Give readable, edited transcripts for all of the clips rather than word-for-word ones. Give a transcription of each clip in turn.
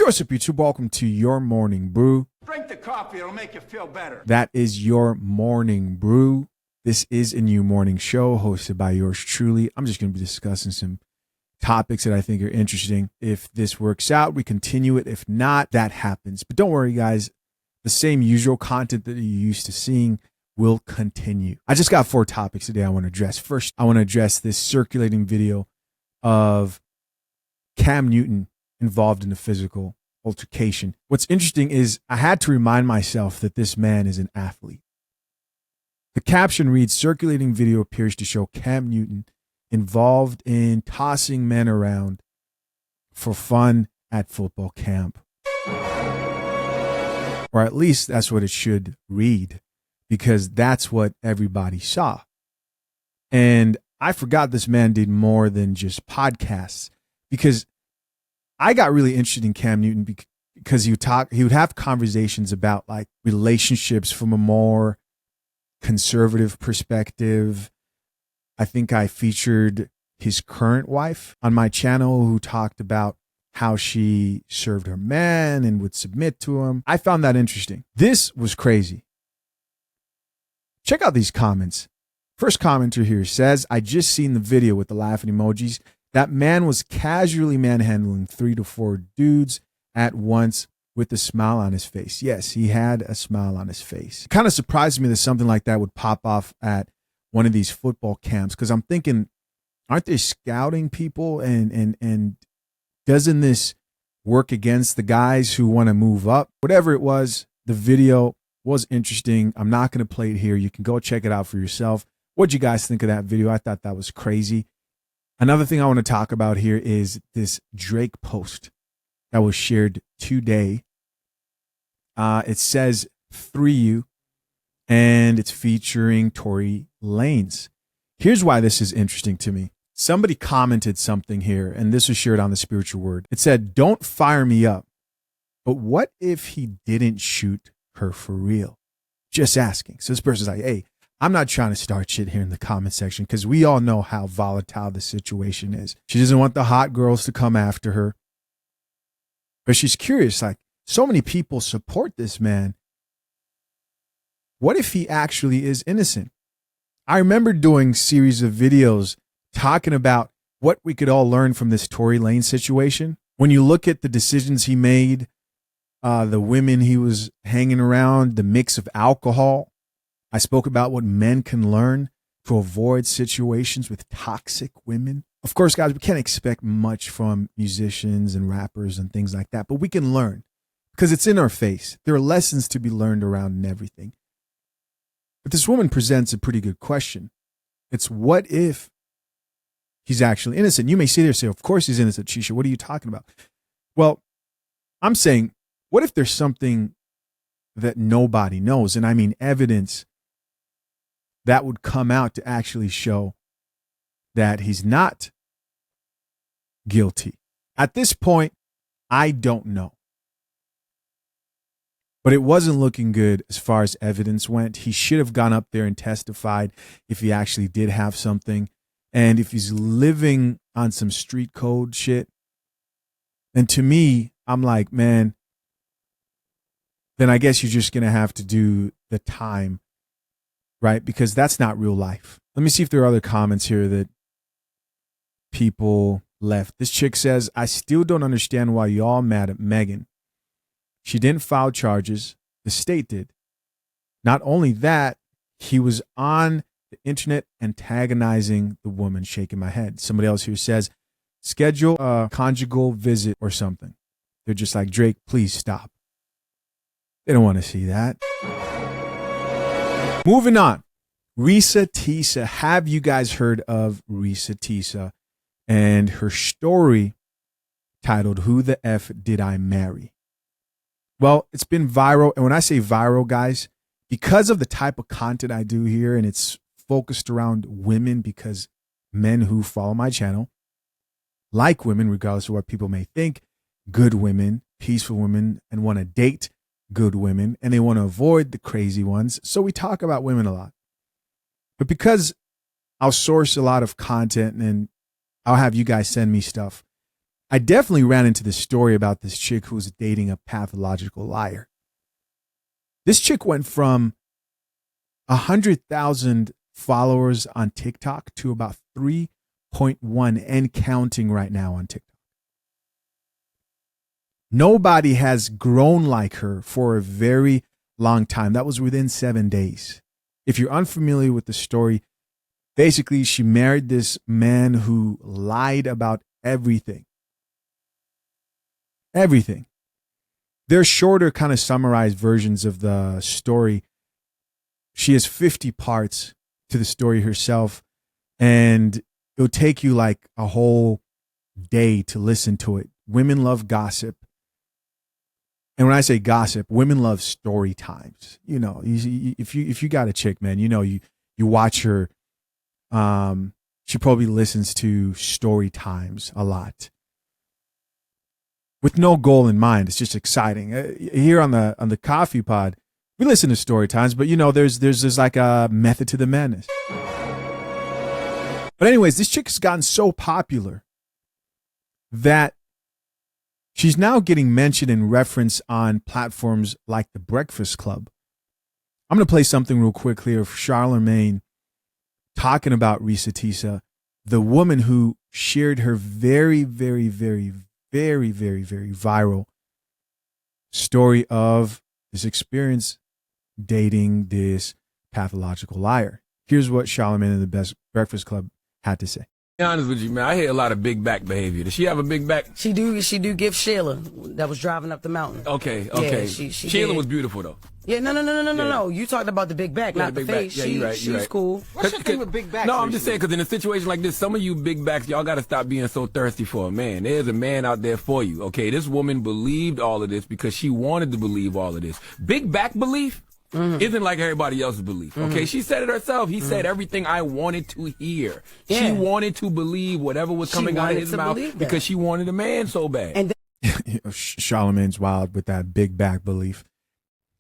What's up, YouTube? Welcome to your morning brew. Drink the coffee, it'll make you feel better. That is your morning brew. This is a new morning show hosted by yours truly. I'm just going to be discussing some topics that I think are interesting. If this works out, we continue it. If not, that happens. But don't worry, guys. The same usual content that you're used to seeing will continue. I just got 4 topics today I want to address. First, I want to address this circulating video of Cam Newton involved in a physical altercation. What's interesting is I had to remind myself that this man is an athlete. The caption reads, circulating video appears to show Cam Newton involved in tossing men around for fun at football camp. Or at least that's what it should read, because that's what everybody saw. And I forgot this man did more than just podcasts, because I got really interested in Cam Newton because he would have conversations about like relationships from a more conservative perspective. I think I featured his current wife on my channel, who talked about how she served her man and would submit to him. I found that interesting. This was crazy. Check out these comments. First commenter here says, I just seen the video with the laughing emojis. That man was casually manhandling 3 to 4 dudes at once with a smile on his face. Yes, he had a smile on his face. It kind of surprised me that something like that would pop off at one of these football camps, because I'm thinking, aren't they scouting people? And doesn't this work against the guys who want to move up? Whatever it was, the video was interesting. I'm not going to play it here. You can go check it out for yourself. What'd you guys think of that video? I thought that was crazy. Another thing I want to talk about here is this Drake post that was shared today. It says, "Free you," and it's featuring Tory Lanez. Here's why this is interesting to me. Somebody commented something here, and this was shared on the Spiritual Word. It said, "Don't fire me up, but what if he didn't shoot her for real?" Just asking. So this person's like, hey, I'm not trying to start shit here in the comment section, because we all know how volatile the situation is. She doesn't want the hot girls to come after her. But she's curious, like, so many people support this man. What if he actually is innocent? I remember doing a series of videos talking about what we could all learn from this Tory Lanez situation. When you look at the decisions he made, the women he was hanging around, the mix of alcohol, I spoke about what men can learn to avoid situations with toxic women. Of course, guys, we can't expect much from musicians and rappers and things like that, but we can learn because it's in our face. There are lessons to be learned around and everything. But this woman presents a pretty good question. It's, what if he's actually innocent? You may sit there and say, of course he's innocent, Teesa. What are you talking about? Well, I'm saying, what if there's something that nobody knows? And I mean evidence that would come out to actually show that he's not guilty. At this point, I don't know. But it wasn't looking good as far as evidence went. He should have gone up there and testified if he actually did have something. And if he's living on some street code shit, and to me, I'm like, man, then I guess you're just going to have to do the time, right? Because that's not real life. Let me see if there are other comments here that people left. This chick says, I still don't understand why y'all mad at Megan. She didn't file charges. The state did. Not only that, he was on the internet antagonizing the woman. Shaking my head. Somebody else here says, schedule a conjugal visit or something. They're just like, Drake, please stop. They don't want to see that. Moving on. Reesa Teesa. Have you guys heard of Reesa Teesa and her story titled, Who the F Did I Marry? Well, it's been viral. And when I say viral, guys, because of the type of content I do here, and it's focused around women, because men who follow my channel like women, regardless of what people may think, good women, peaceful women, and want to date good women, and they want to avoid the crazy ones. So we talk about women a lot. But because I'll source a lot of content and I'll have you guys send me stuff, I definitely ran into this story about this chick who was dating a pathological liar. This chick went from 100,000 followers on TikTok to about 3.1 and counting right now on TikTok. Nobody has grown like her for a very long time. That was within 7 days. If you're unfamiliar with the story, basically she married this man who lied about everything. Everything. They're shorter, kind of summarized versions of the story. She has 50 parts to the story herself, and it'll take you like a whole day to listen to it. Women love gossip. And when I say gossip, women love story times. You know, if you got a chick, man, you know, you watch her. She probably listens to story times a lot, with no goal in mind. It's just exciting. Here on the Coffee Pod, we listen to story times, but you know, there's like a method to the madness. But anyways, this chick has gotten so popular that she's now getting mentioned and referenced on platforms like the Breakfast Club. I'm going to play something real quick here of Charlemagne talking about Reesa Teesa, the woman who shared her very, very, very, very, very, very viral story of this experience dating this pathological liar. Here's what Charlemagne and the Best Breakfast Club had to say. Be honest with you, man, I hear a lot of big back behavior. Does she have a big back? She do give Sheila that was driving up the mountain. Okay. Yeah, she Sheila did. was beautiful though. Yeah, no. You talked about the big back, Yeah, not the the big face. back. Yeah, you're right, She's you're right. cool. What's your thing with big backs? No, I'm just Reesa? saying because in a situation like this, some of you big backs, y'all got to stop being so thirsty for a man. There's a man out there for you. Okay, this woman believed all of this because she wanted to believe all of this. Big back belief isn't like everybody else's belief. Okay, she said it herself. He said everything I wanted to hear. Yeah. She wanted to believe whatever was She coming out of wanted his to mouth believe that. because she wanted a man so bad. And Charlemagne's wild with that big back belief.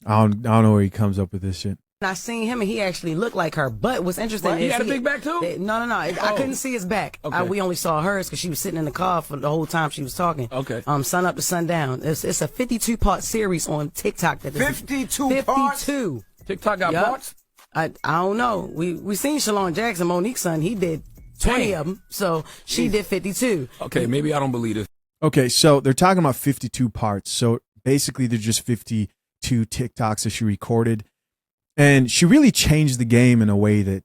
I don't know where he comes up with this shit. I seen him, and he actually looked like her. But what's interesting What? is He had a big back too? No. I couldn't see his back. Okay. We only saw hers because she was sitting in the car for the whole time she was talking. Okay. Sun up to sundown. It's a 52-part series on TikTok. That is 52 parts? 52. TikTok got Yup. parts? I don't know. We seen Shalon Jackson, Monique's son. He did 20 Dang. of them. So she did 52. Okay, maybe I don't believe this. Okay, so they're talking about 52 parts. So basically, they're just 52 TikToks that she recorded. And she really changed the game in a way that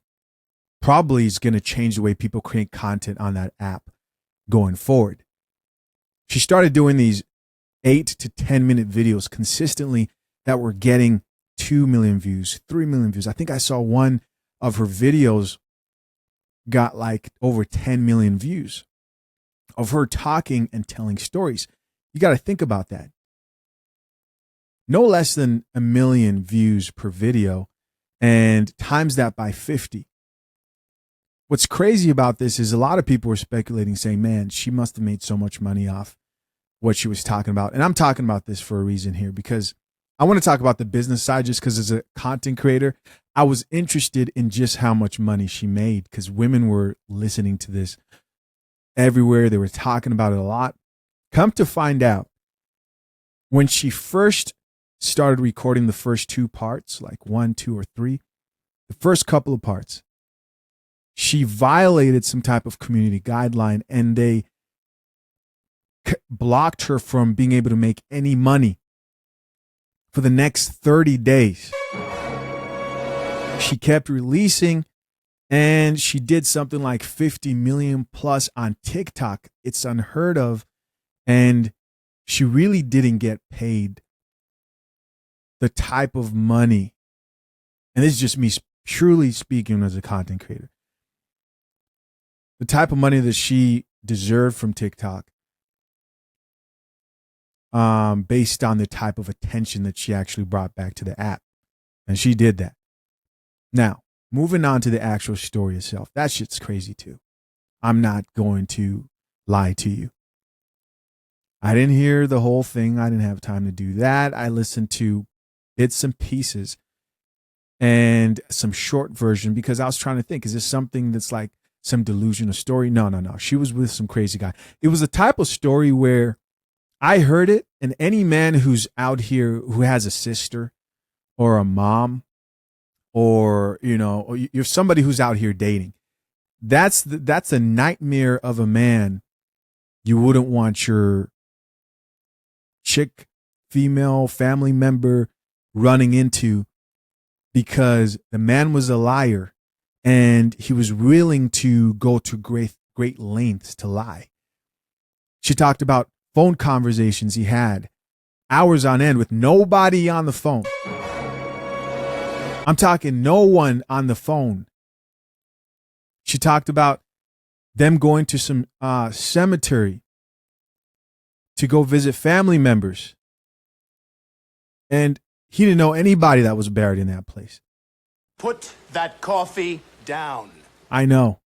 probably is going to change the way people create content on that app going forward. She started doing these 8 to 10 minute videos consistently that were getting 2 million views, 3 million views. I think I saw one of her videos got like over 10 million views of her talking and telling stories. You got to think about that. No less than 1 million views per video, and times that by 50. What's crazy about this is a lot of people were speculating, saying, man, she must have made so much money off what she was talking about. And I'm talking about this for a reason here, because I want to talk about the business side just because as a content creator, I was interested in just how much money she made because women were listening to this everywhere. They were talking about it a lot. Come to find out, when she first started recording the first 2 parts, like 1, 2, or 3, the first couple of parts, she violated some type of community guideline and they blocked her from being able to make any money for the next 30 days. She kept releasing and she did something like 50 million plus on TikTok. It's unheard of. And she really didn't get paid the type of money, and this is just me purely speaking as a content creator, the type of money that she deserved from TikTok, based on the type of attention that she actually brought back to the app. And she did that. Now, moving on to the actual story itself. That shit's crazy too. I'm not going to lie to you. I didn't hear the whole thing. I didn't have time to do that. I listened to bits and pieces and some short version because I was trying to think, is this something that's like some delusional story. No. She was with some crazy guy. It was the type of story where I heard it, and any man who's out here who has a sister or a mom, or or you're somebody who's out here dating, that's a nightmare of a man you wouldn't want your chick, female family member running into, because the man was a liar and he was willing to go to great lengths to lie. She talked about phone conversations he had hours on end with nobody on the phone. I'm talking no one on the phone. She talked about them going to some cemetery to go visit family members. And he didn't know anybody that was buried in that place. Put that coffee down. I know.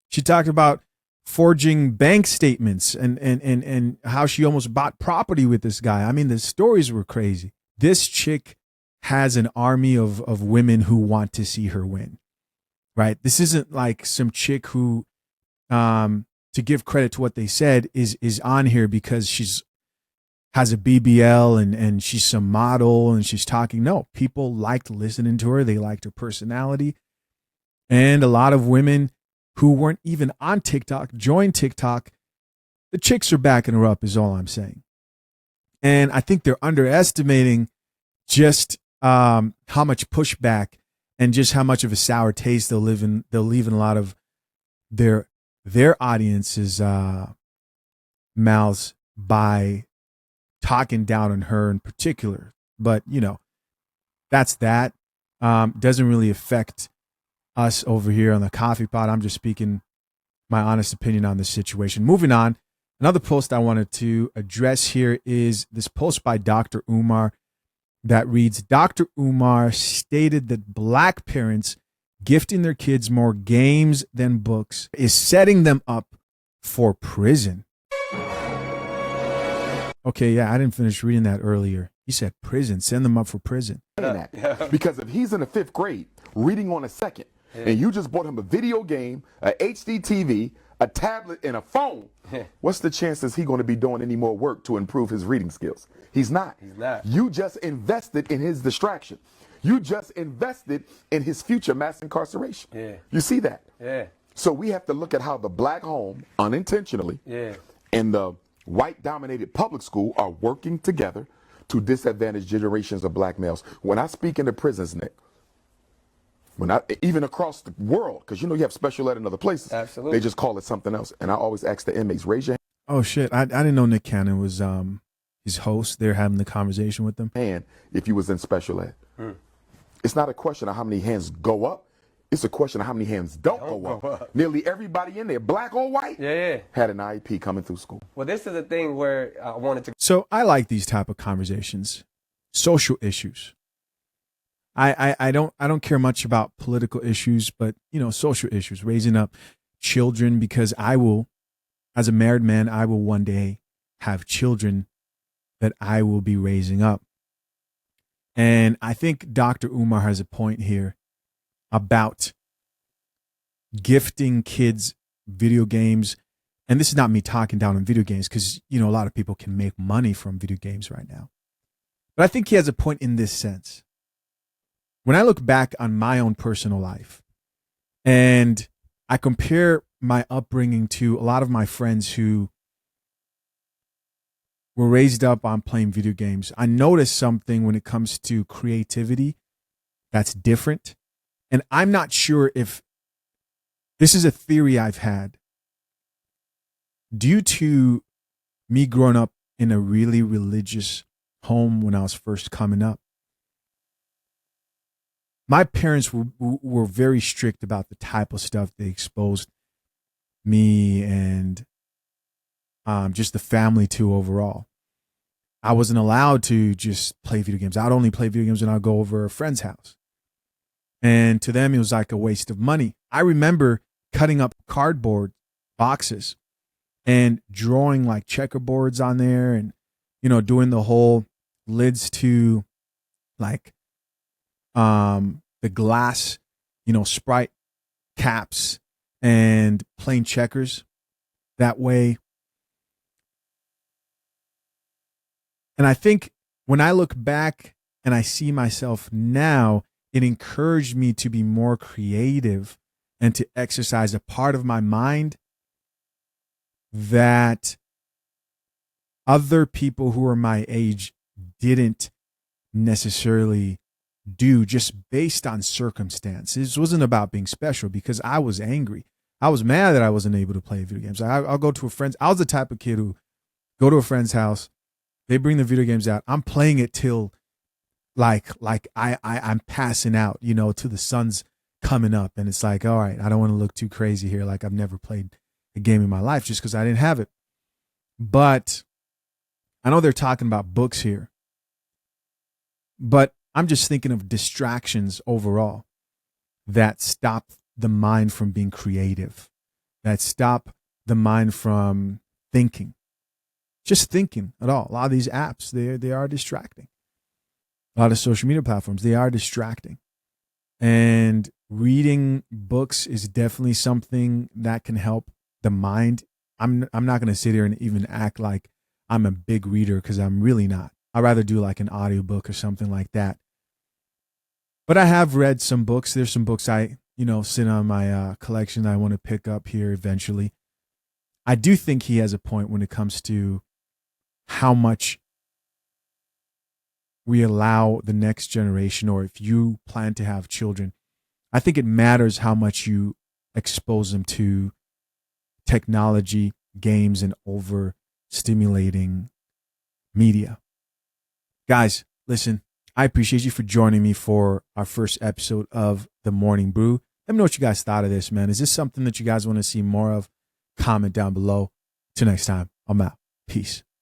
She talked about forging bank statements and how she almost bought property with this guy. I mean, the stories were crazy. This chick has an army of women who want to see her win, right? This isn't like some chick who, to give credit to what they said, is on here because has a BBL and she's some model and she's talking. No, people liked listening to her. They liked her personality. And a lot of women who weren't even on TikTok joined TikTok. The chicks are backing her up is all I'm saying. And I think they're underestimating just how much pushback and just how much of a sour taste they'll leave in a lot of their audience's mouths by talking down on her in particular. But that's that. Doesn't really affect us over here on the coffee pot. I'm just speaking my honest opinion on this situation. Moving on, another post I wanted to address here is this post by Dr. Umar that reads, Dr. Umar stated that black parents gifting their kids more games than books is setting them up for prison. Okay, yeah, I didn't finish reading that earlier. He said prison, send them up for prison. Because if he's in the 5th grade, reading on a second, and you just bought him a video game, a HD TV, a tablet, and a phone, what's the chances he's going to be doing any more work to improve his reading skills? He's not. You just invested in his distraction. You just invested in his future mass incarceration. You see that? So we have to look at how the black home, unintentionally, and the white-dominated public school are working together to disadvantage generations of black males. When I speak in the prisons, Nick, even across the world, because you have special ed in other places. Absolutely. They just call it something else. And I always ask the inmates, raise your Oh shit! I didn't know Nick Cannon was his host. They're having the conversation with them. hand if you was in special ed. It's not a question of how many hands go up. It's a question of how many hands don't go up. Nearly everybody in there, black or white, had an IEP coming through school. Well, this is the thing where I wanted to. So I like these type of conversations, social issues. I don't care much about political issues, but social issues, raising up children, because I will, as a married man, I will one day have children that I will be raising up. And I think Dr. Umar has a point here about gifting kids video games. And this is not me talking down on video games, because a lot of people can make money from video games right now. But I think he has a point in this sense. When I look back on my own personal life and I compare my upbringing to a lot of my friends who were raised up on playing video games, I noticed something when it comes to creativity that's different. And I'm not sure if this is a theory I've had. Due to me growing up in a really religious home when I was first coming up, my parents were very strict about the type of stuff they exposed me and just the family to overall. I wasn't allowed to just play video games. I'd only play video games when I'd go over a friend's house. And to them, it was like a waste of money. I remember cutting up cardboard boxes and drawing like checkerboards on there and, doing the whole lids to like the glass, Sprite caps and playing checkers that way. And I think when I look back and I see myself now, it encouraged me to be more creative and to exercise a part of my mind that other people who are my age didn't necessarily do, just based on circumstances. It wasn't about being special, because I was angry. I was mad that I wasn't able to play video games. I'll go to a friend's. I was the type of kid who go to a friend's house. They bring the video games out. I'm playing it till like I'm passing out, you know, till the sun's coming up. And it's like, all right, I don't want to look too crazy here. Like I've never played a game in my life just because I didn't have it. But I know they're talking about books here. But I'm just thinking of distractions overall that stop the mind from being creative, that stop the mind from thinking. Just thinking at all. A lot of these apps, they are distracting. A lot of social media platforms, they are distracting. And reading books is definitely something that can help the mind. I'm not going to sit here and even act like I'm a big reader, because I'm really not. I'd rather do like an audiobook or something like that. But I have read some books. There's some books I, sit on my collection that I want to pick up here eventually. I do think he has a point when it comes to how much we allow the next generation, or if you plan to have children, I think it matters how much you expose them to technology, games, and overstimulating media. Guys, listen, I appreciate you for joining me for our first episode of The Morning Brew. Let me know what you guys thought of this, man. Is this something that you guys want to see more of? Comment down below. Till next time, I'm out. Peace.